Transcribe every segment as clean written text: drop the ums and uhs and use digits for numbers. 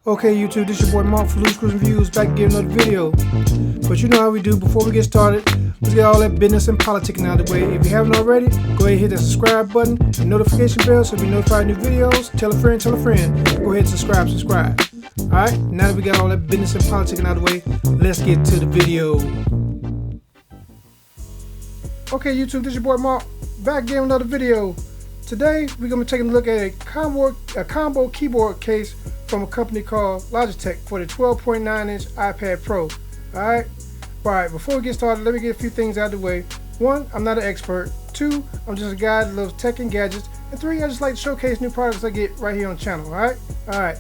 Okay, YouTube, this is your boy Mark for Loose Screws and Views, back again with another video. But you know how we do. Before we get started, let's get all that business and politicking out of the way. If you haven't already, go ahead and hit that subscribe button and notification bell so you'll be notified of new videos. Tell a friend, tell a friend. Go ahead and subscribe. Alright, now that we got all that business and politicking out of the way, let's get to the video. Okay, YouTube, this is your boy Mark, back again with another video. Today, we're going to be taking a look at a combo keyboard case from a company called Logitech for the 12.9-inch iPad Pro. Alright, before we get started, let me get a few things out of the way. 1, I'm not an expert. 2, I'm just a guy that loves tech and gadgets. And 3, I just like to showcase new products I get right here on the channel. Alright.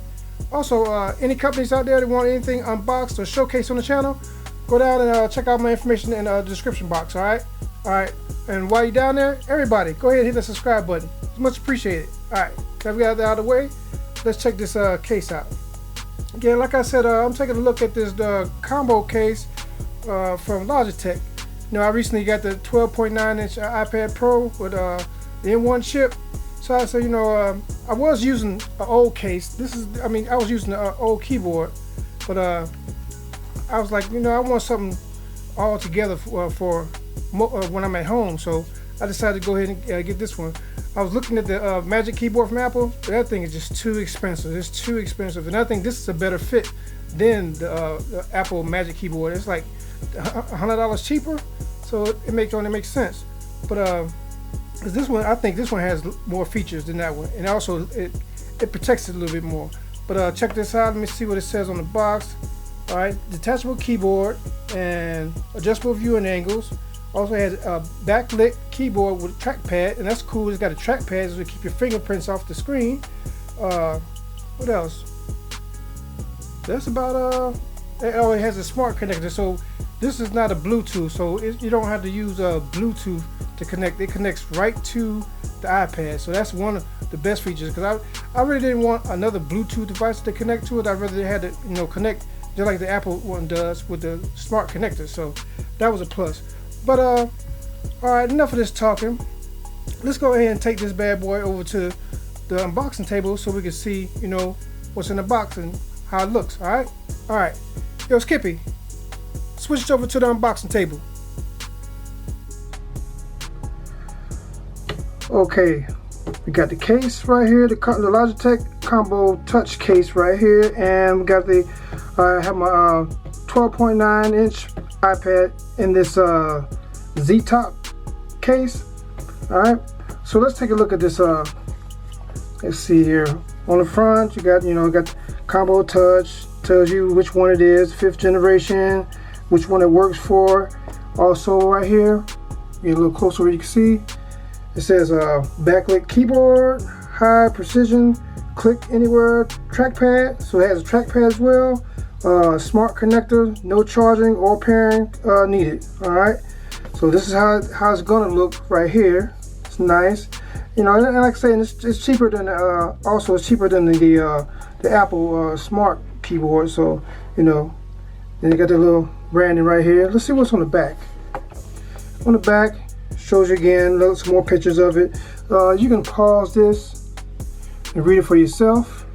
Also, any companies out there that want anything unboxed or showcased on the channel, go down and check out my information in the description box. Alright. And while you're down there, everybody, go ahead and hit the subscribe button. It's much appreciated. Alright, now we got that out of the way. Let's check this case out. Again, like I said, I'm taking a look at this combo case from Logitech. You know, I recently got the 12.9-inch iPad Pro with the M1 chip. So I said, you know, I was using an old case. I was using an old keyboard, but I was like, you know, I want something all together for when I'm at home. So I decided to go ahead and get this one. I was looking at the Magic Keyboard from Apple. That thing is just too expensive. It's too expensive, and I think this is a better fit than the Apple Magic Keyboard. It's like $100 cheaper, so it only makes sense. But this one, I think this one has more features than that one, and also it protects it a little bit more. But check this out. Let me see what it says on the box. All right, detachable keyboard and adjustable viewing angles. Also has a backlit keyboard with a trackpad, and that's cool. It's got a trackpad so to keep your fingerprints off the screen. What else? That's about oh, it has a smart connector. So this is not a Bluetooth, so you don't have to use Bluetooth to connect. It connects right to the iPad. So that's one of the best features, because I really didn't want another Bluetooth device to connect to it. I rather had to, you know, connect just like the Apple one does with the smart connector. So that was a plus. But alright, enough of this talking. Let's go ahead and take this bad boy over to the unboxing table so we can see, you know, what's in the box and how it looks. Alright. Yo, Skippy, switch it over to the unboxing table. Okay, we got the case right here, the Logitech combo touch case right here, and we got the I have my 12.9-inch iPad in this Z-top case. Alright, so let's take a look at this. Let's see here. On the front, you got combo touch, tells you which one it is, 5th generation, which one it works for. Also right here, get a little closer where you can see, it says backlit keyboard, high precision, click anywhere trackpad. So it has a trackpad as well. Smart connector, no charging or pairing needed. Alright, so this is how it's gonna look right here. It's nice, you know, and like I say, it's cheaper than also it's cheaper than the Apple Smart keyboard. So, you know, then you got the little branding right here. Let's see what's on the back. On the back shows you again some more pictures of it. You can pause this and read it for yourself.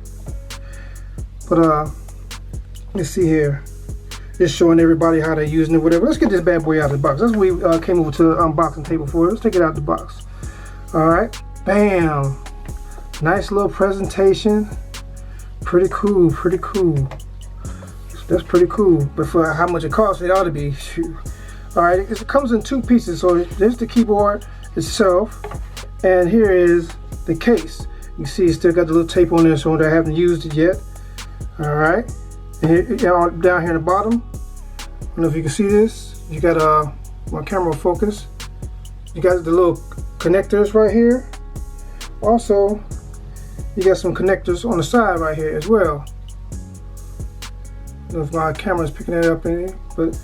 But let's see here. Just showing everybody how they're using it, whatever. Let's get this bad boy out of the box. That's what we came over to the unboxing table for. Let's take it out of the box. Alright. Bam. Nice little presentation. Pretty cool. That's pretty cool. But for how much it costs, it ought to be. Alright. It comes in 2 pieces. So there's the keyboard itself. And here is the case. You see it's still got the little tape on there, so I haven't used it yet. Alright. And here, down here in the bottom, I don't know if you can see this, you got my camera focus, you got the little connectors right here. Also, you got some connectors on the side right here as well. I don't know if my camera is picking that up in here, but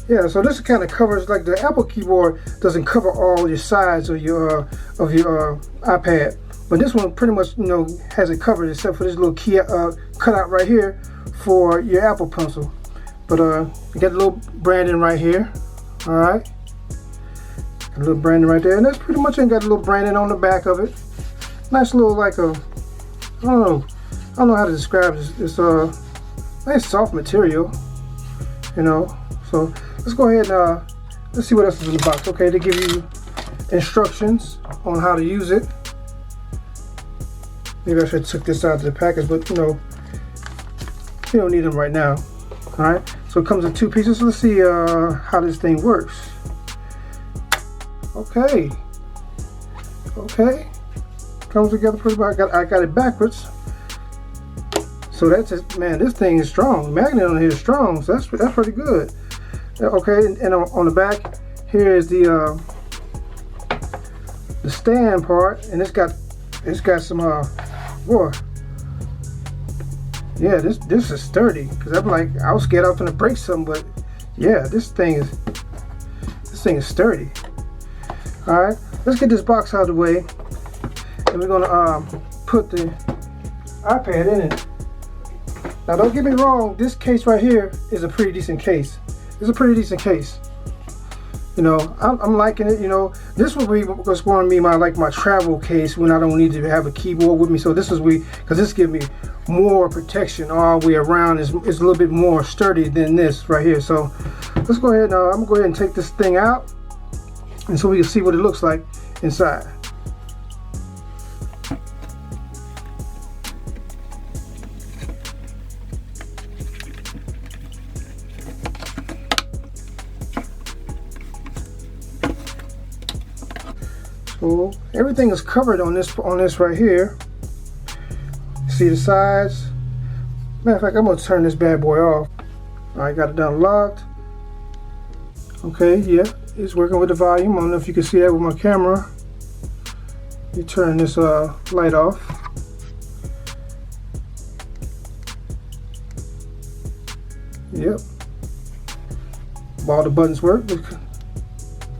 yeah, so this kind of covers, like the Apple keyboard doesn't cover all your sides of your iPad, but this one pretty much, you know, has it covered except for this little key cutout right here for your Apple Pencil. But you got a little branding right here. Alright, a little branding right there, and that's pretty much it. Got a little branding on the back of it. Nice little, like a, I don't know, I don't know how to describe this. It's a nice soft material, you know. So let's go ahead and let's see what else is in the box. Okay, they give you instructions on how to use it. Maybe I should have took this out of the package, but you know, you don't need them right now. All right, so it comes in 2 pieces. So let's see how this thing works. Okay, comes together pretty well. I got it backwards. So that's just, man, this thing is strong. The magnet on here is strong, so that's pretty good. Okay, and on the back here is the stand part, and it's got some boy. Yeah, this is sturdy, because I'm like, I was scared I was gonna break something, but yeah, this thing is sturdy. All right, let's get this box out of the way, and we're gonna put the iPad in it. Now, don't get me wrong, this case right here is a pretty decent case. It's a pretty decent case. You know, I'm liking it. You know, this was going to be my travel case when I don't need to have a keyboard with me. So this is because this gives me more protection all the way around. It's a little bit more sturdy than this right here. So let's go ahead. I'm gonna go ahead and take this thing out, and so we can see what it looks like inside. So everything is covered on this right here. See the sides? Matter of fact, I'm gonna turn this bad boy off. I got it done locked. Okay, yeah, it's working with the volume. I don't know if you can see that with my camera. You turn this light off. Yep. All the buttons work.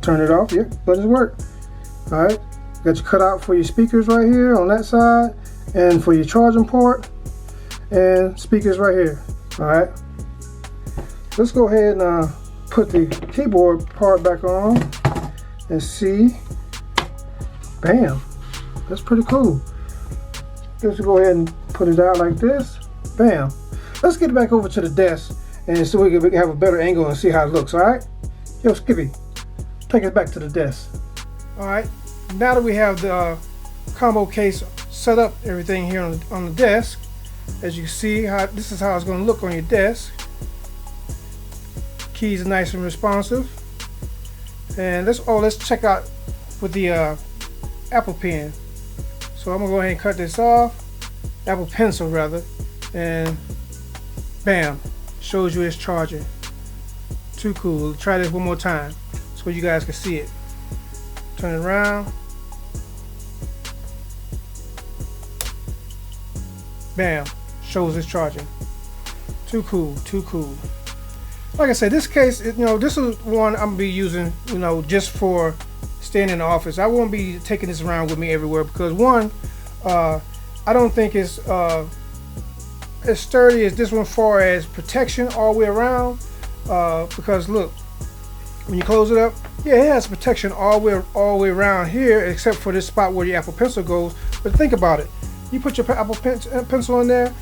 Turn it off. Yep, buttons work. All right, got your cutout for your speakers right here on that side, and for your charging port, and speakers right here. All right, let's go ahead and put the keyboard part back on and see. Bam, that's pretty cool. Let's go ahead and put it out like this. Bam. Let's get it back over to the desk, and so we can have a better angle and see how it looks. All right, yo, Skippy, take it back to the desk. All right, now that we have the combo case set up, everything here on the desk, as you can see, this is how it's going to look on your desk. Keys are nice and responsive, and let's check out with the Apple Pen. So I'm gonna go ahead and cut this off, Apple Pencil rather, and bam, shows you it's charging. Too cool. Try this one more time so you guys can see it. Turn it around. Bam, shows it's charging. Too cool, too cool. Like I said, this case, you know, this is one I'm gonna be using, you know, just for staying in the office. I won't be taking this around with me everywhere because one, I don't think it's as sturdy as this one far as protection all the way around. Because look, when you close it up, yeah, it has protection all the way around here, except for this spot where your Apple Pencil goes. But think about it. You put your Apple Pencil in there.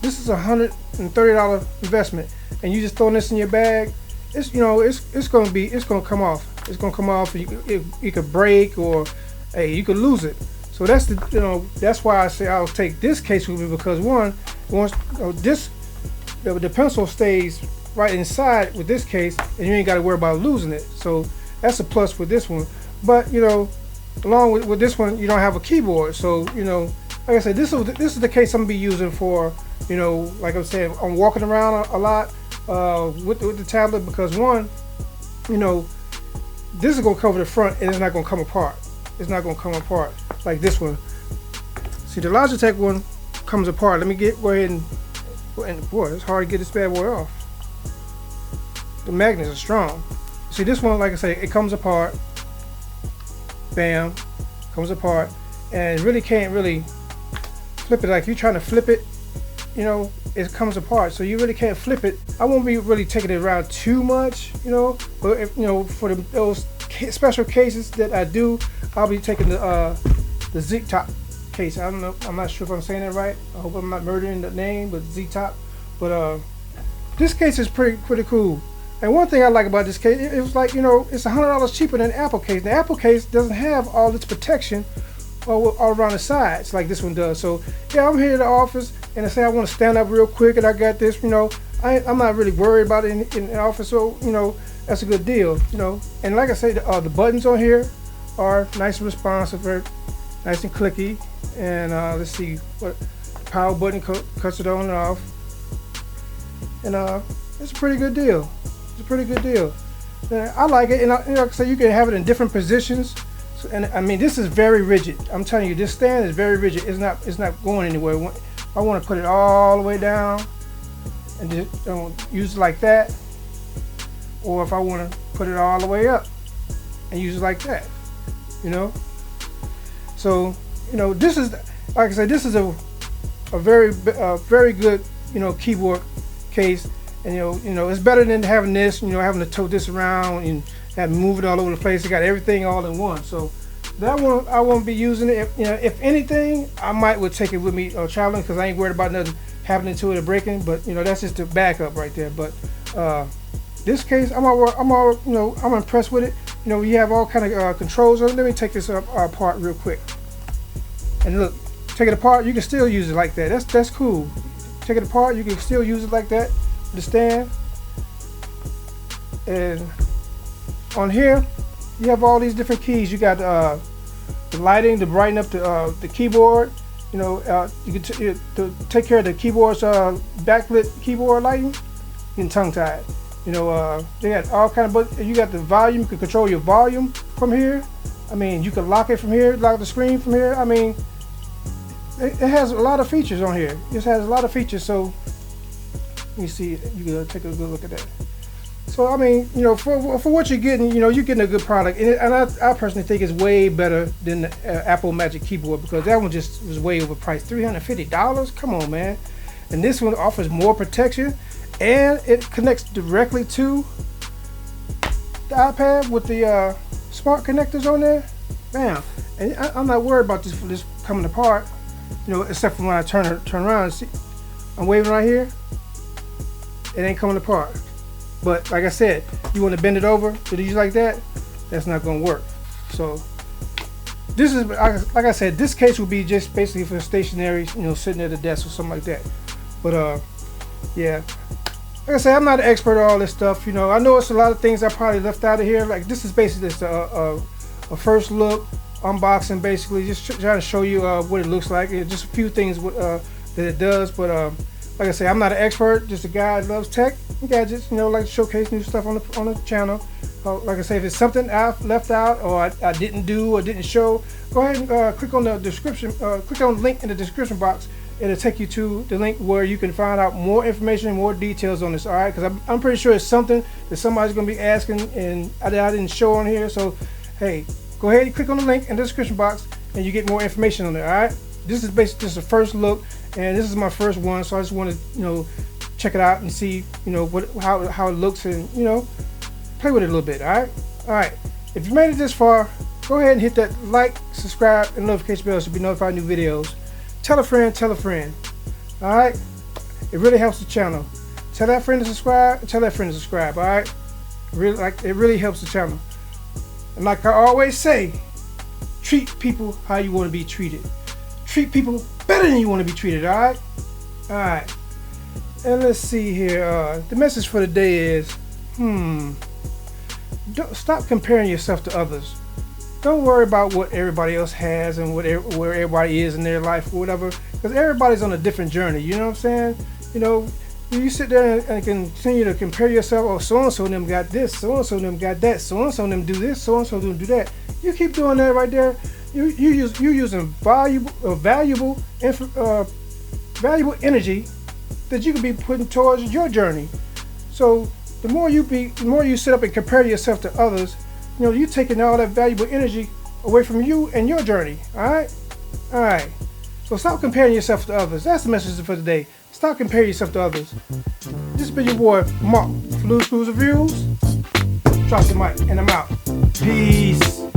This is a $130 investment, and you just throwing this in your bag. It's, you know, it's gonna come off. It's gonna come off. It could break, or hey, you could lose it. So that's that's why I say I'll take this case with me, because one, once the pencil stays right inside with this case, and you ain't got to worry about losing it. So that's a plus with this one. But you know, along with this one, you don't have a keyboard. So you know, like I said, this is the case I'm gonna be using for, you know, like I said, I'm walking around a lot with the tablet, because one, you know, this is gonna cover the front and it's not gonna come apart. It's not gonna come apart like this one. See, the Logitech one comes apart. Let me go ahead and boy, it's hard to get this bad boy off. The magnets are strong. See, this one, like I say, it comes apart. Bam, comes apart, and really can't flip it. Like you're trying to flip it, you know, it comes apart, so you really can't flip it. I won't be really taking it around too much, you know, but if, you know, for those special cases that I do, I'll be taking the zip top case. I don't know. I'm not sure if I'm saying that right. I hope I'm not murdering the name, but Z-Top. But this case is pretty cool. And one thing I like about this case, it was like, you know, it's $100 cheaper than the Apple case. The Apple case doesn't have all its protection all around the sides like this one does. So yeah, I'm here at the office, and I say I want to stand up real quick, and I got this. You know, I'm not really worried about it in the office. So you know, that's a good deal. You know, and like I say, the buttons on here are nice and responsive, very nice and clicky. And let's see, what power button cuts it on and off. And it's a pretty good deal. It's a pretty good deal. I like it, and like I say, you can have it in different positions. So, and I mean, this is very rigid. I'm telling you, this stand is very rigid. It's not going anywhere. I want to put it all the way down and just use it like that, or if I want to put it all the way up and use it like that, you know. So you know, this is, like I said, this is a very good, you know, keyboard case. And you know, it's better than having this, you know, having to tote this around and have move it all over the place. It got everything all in one. So that one I won't be using it. You know, if anything, I would take it with me traveling, because I ain't worried about nothing happening to it or breaking. But you know, that's just the backup right there. But this case, I'm impressed with it. You know, you have all kind of controls on it. Let me take this apart real quick. And look, take it apart, you can still use it like that. That's cool. Take it apart, you can still use it like that. The stand. And on here, you have all these different keys. You got the lighting to brighten up the keyboard. You know, you can to take care of the keyboard's backlit keyboard lighting. You can tongue tie it. You know, they got all kind of, but you got the volume. You can control your volume from here. I mean, you can lock it from here, lock the screen from here. I mean, it has a lot of features on here. It has a lot of features. So let me see. You can take a good look at that. So I mean, you know, for what you're getting, you know, you're getting a good product, and I personally think it's way better than the Apple Magic Keyboard, because that one just was way overpriced, $350. Come on, man. And this one offers more protection, and it connects directly to the iPad with the smart connectors on there. Bam. And I'm not worried about this coming apart, you know, except for when I turn around. See, I'm waving right here. It ain't coming apart. But like I said, you want to bend it over to use like that, that's not going to work. So this is, like I said, this case would be just basically for stationary, you know, sitting at the desk or something like that. But yeah, like I said, I'm not an expert at all this stuff. You know, I know it's a lot of things I probably left out of here. Like this is basically just a first look unboxing, basically just trying to show you what it looks like. It's just a few things that it does. But like I say, I'm not an expert, just a guy that loves tech and gadgets, you know, like to showcase new stuff on the channel. Like I say, if it's something I've left out or I didn't do or didn't show, go ahead and click on the description, click on the link in the description box. It'll take you to the link where you can find out more information and more details on this, all right? Because I'm pretty sure it's something that somebody's going to be asking and I didn't show on here. So, hey, go ahead and click on the link in the description box and you get more information on there, all right? This is basically just a first look, and this is my first one, so I just want to, you know, check it out and see, you know, how it looks, and you know, play with it a little bit. All right. If you made it this far, go ahead and hit that like, subscribe, and notification bell to be notified of new videos. Tell a friend. All right. It really helps the channel. Tell that friend to subscribe. Tell that friend to subscribe. All right. It really helps the channel. And like I always say, treat people how you want to be treated. Treat people better than you want to be treated, all right? And let's see here. The message for the day is, don't stop comparing yourself to others. Don't worry about what everybody else has and where everybody is in their life or whatever, because everybody's on a different journey, you know what I'm saying? You know, you sit there and continue to compare yourself, oh, so-and-so them got this, so-and-so them got that, so-and-so them do this, so-and-so them do that. You keep doing that right there. You're using valuable energy that you could be putting towards your journey. So the more you sit up and compare yourself to others, you know, you're taking all that valuable energy away from you and your journey. All right. So stop comparing yourself to others. That's the message for today. Stop comparing yourself to others. This has been your boy Mark for Loose Screws Reviews. Drop the mic and I'm out. Peace.